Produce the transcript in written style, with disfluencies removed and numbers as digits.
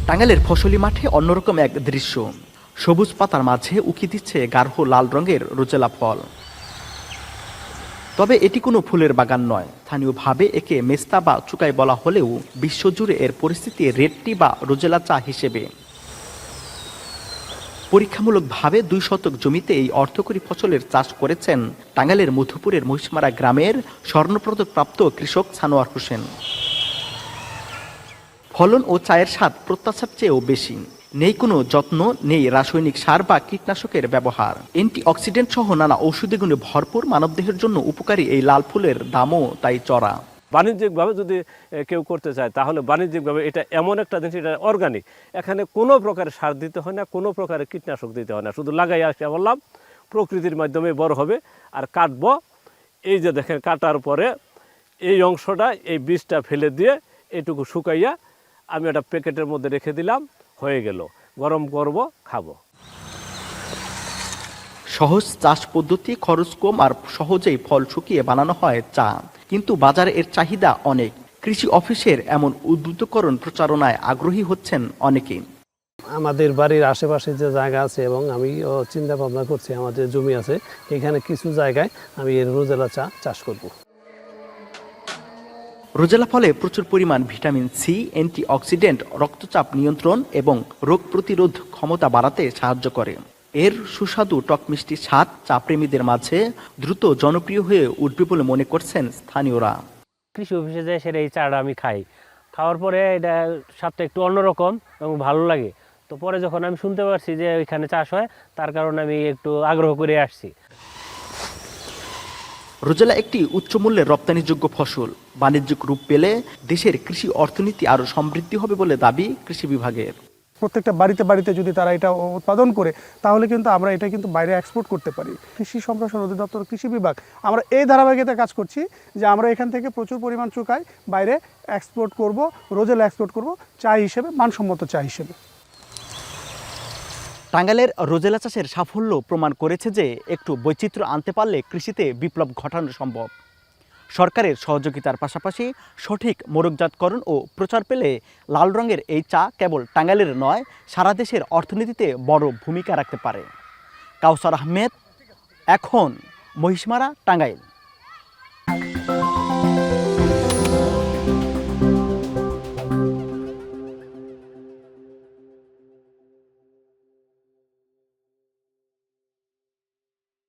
টাঙ্গাইলের ফসলি মাঠে অন্যরকম এক দৃশ্য। সবুজ পাতার মাঝে উকি দিচ্ছে গাঢ় লাল রঙের রোজেলা ফল। তবে এটি কোনো ফুলের বাগান নয়। স্থানীয়ভাবে একে মেস্তা বা চুকাই বলা হলেও বিশ্বজুড়ে এর পরিস্থিতি রেড টি বা রোজেলা চা হিসেবে। পরীক্ষামূলকভাবে 2 শতক জমিতে এই অর্থকরী ফসলের চাষ করেছেন টাঙ্গাইলের মধুপুরের মহিষমারা গ্রামের স্বর্ণপদকপ্রাপ্ত কৃষক সানোয়ার হোসেন। ফলন ও চায়ের স্বাদ প্রত্যাশার চেয়েও বেশি। নেই কোনো যত্ন, নেই রাসায়নিক সার বা কীটনাশকের ব্যবহার। অ্যান্টিঅক্সিডেন্ট সহ নানা ঔষধি গুণে ভরপুর মানবদেহের জন্য উপকারী এই লাল ফুলের দামও তাই চড়া। বাণিজ্যিকভাবে যদি কেউ করতে চায় তাহলে বাণিজ্যিকভাবে এটা এমন একটা জিনিস, এটা অর্গানিক। এখানে কোনো প্রকারের সার দিতে হয় না, কোনো প্রকারের কীটনাশক দিতে হয় না, শুধু লাগাই আসতে বললাম প্রকৃতির মাধ্যমে বড় হবে। আর কাটবো, এই যে দেখেন কাটার পরে এই অংশটা, এই বীজটা ফেলে দিয়ে এটুকু শুকাইয়া আমি একটা প্যাকেটের মধ্যে রেখে দিলাম, হয়ে গেল। গরম করব, খাবো। সহজ চাষ পদ্ধতি, খরচ কম আর সহজেই ফল শুকিয়ে বানানো হয় চা। কিন্তু বাজারে এর চাহিদা অনেক। কৃষি অফিসের এমন উদ্বুদ্ধকরণ প্রচারণায় আগ্রহী হচ্ছেন অনেকেই। আমাদের বাড়ির আশেপাশে যে জায়গা আছে এবং আমি চিন্তা ভাবনা করছি, আমাদের জমি আছে, এখানে কিছু জায়গায় আমি এর রোজেলা চা চাষ করব। রোজেলা ফলে প্রচুর পরিমাণ ভিটামিন সি, অ্যান্টিঅক্সিডেন্ট, রক্তচাপ নিয়ন্ত্রণ এবং রোগ প্রতিরোধ ক্ষমতা বাড়াতে সাহায্য করে। এর সুস্বাদু টক মিষ্টি স্বাদ চা প্রেমীদের মাঝে দ্রুত জনপ্রিয় হয়ে উঠবে বলে মনে করছেন স্থানীয়রা। কৃষি অফিসে যাই, সেটা এই চাটা আমি খাই। খাওয়ার পরে এটা স্বাদটা একটু অন্যরকম এবং ভালো লাগে। তো পরে যখন আমি শুনতে পারছি যে ওইখানে চাষ হয়, তার কারণে আমি একটু আগ্রহ করে আসছি। রোজেলা একটি উচ্চমূল্যের রপ্তানিযোগ্য ফসল। বাণিজ্যিক রূপ পেলে দেশের কৃষি অর্থনীতি আরও সমৃদ্ধি হবে বলে দাবি কৃষি বিভাগের। প্রত্যেকটা বাড়িতে বাড়িতে যদি তারা এটা উৎপাদন করে, তাহলে কিন্তু আমরা এটা কিন্তু বাইরে এক্সপোর্ট করতে পারি। কৃষি সম্প্রসারণ অধিদপ্তর, কৃষি বিভাগ, আমরা এই ধারাবাহিকতা কাজ করছি যে আমরা এখান থেকে প্রচুর পরিমাণ চুকাই বাইরে এক্সপোর্ট করব, রোজেলা এক্সপোর্ট করব চা হিসেবে, মানসম্মত চা হিসেবে। টাঙ্গাইলের রোজেলা চাষের সাফল্য প্রমাণ করেছে যে একটু বৈচিত্র্য আনতে পারলে কৃষিতে বিপ্লব ঘটানো সম্ভব। সরকারের সহযোগিতার পাশাপাশি সঠিক মোড়কজাতকরণ ও প্রচার পেলে লাল রঙের এই চা কেবল টাঙ্গাইলের নয়, সারা দেশের অর্থনীতিতে বড় ভূমিকা রাখতে পারে। কাউসার আহমেদ, এখন মহিষমারা, টাঙ্গাইল।